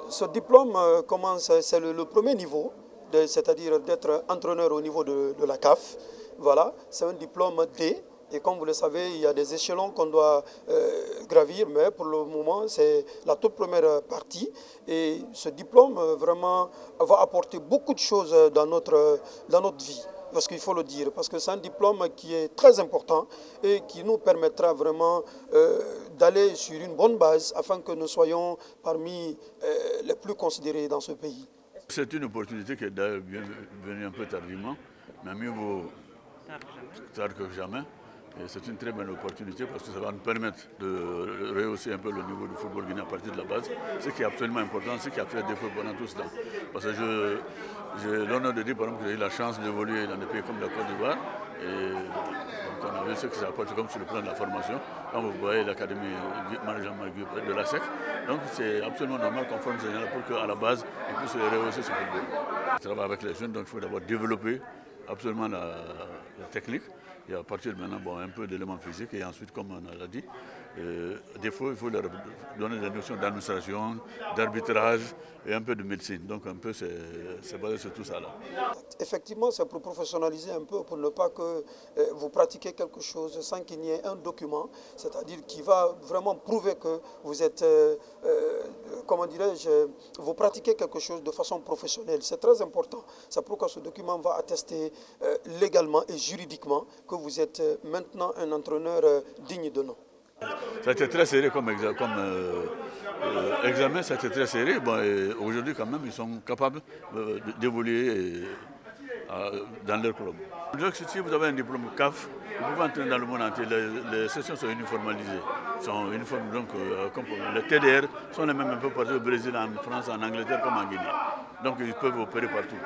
Ce diplôme c'est le premier niveau, c'est-à-dire d'être entraîneur au niveau de la CAF. Voilà, c'est un diplôme D. Et comme vous le savez, il y a des échelons qu'on doit gravir, mais pour le moment, c'est la toute première partie. Et ce diplôme, vraiment, va apporter beaucoup de choses dans notre vie. Parce qu'il faut le dire, parce que c'est un diplôme qui est très important et qui nous permettra vraiment d'aller sur une bonne base afin que nous soyons parmi les plus considérés dans ce pays. C'est une opportunité qui est d'ailleurs venue un peu tardivement, mais mieux vaut tard que jamais. C'est une très bonne opportunité parce que ça va nous permettre de rehausser un peu le niveau du football guinéen à partir de la base, ce qui est absolument important, ce qui a fait défaut pendant tout ce temps. Parce que j'ai l'honneur de dire par exemple que j'ai eu la chance d'évoluer dans des pays comme la Côte d'Ivoire. Et donc on a vu ce que ça apporte comme sur le plan de la formation. Quand vous voyez l'académie management de la SEC, donc c'est absolument normal qu'on forme ces gens pour qu'à la base, ils puissent rehausser ce football. On travaille avec les jeunes, donc il faut d'abord développer absolument la technique. Et à partir de maintenant, un peu d'éléments physiques et ensuite, comme on l'a dit, des fois, il faut leur donner des notions d'administration, d'arbitrage et un peu de médecine. Donc un peu, c'est basé sur tout ça là. Effectivement, c'est pour professionnaliser un peu, pour ne pas que vous pratiquiez quelque chose sans qu'il n'y ait un document, c'est-à-dire qui va vraiment prouver que vous êtes, comment dirais-je, vous pratiquez quelque chose de façon professionnelle. C'est très important. C'est pourquoi ce document va attester légalement et juridiquement que vous êtes maintenant un entraîneur digne de nom. Ça a été très serré comme examen, ça a été très serré. Aujourd'hui, quand même, ils sont capables d'évoluer dans leur club. Donc, si vous avez un diplôme CAF, vous pouvez entrer dans le monde entier. Les sessions sont uniformisées. Sont uniformes, donc, comme les TDR sont les mêmes un peu partout au Brésil, en France, en Angleterre comme en Guinée. Donc, ils peuvent opérer partout.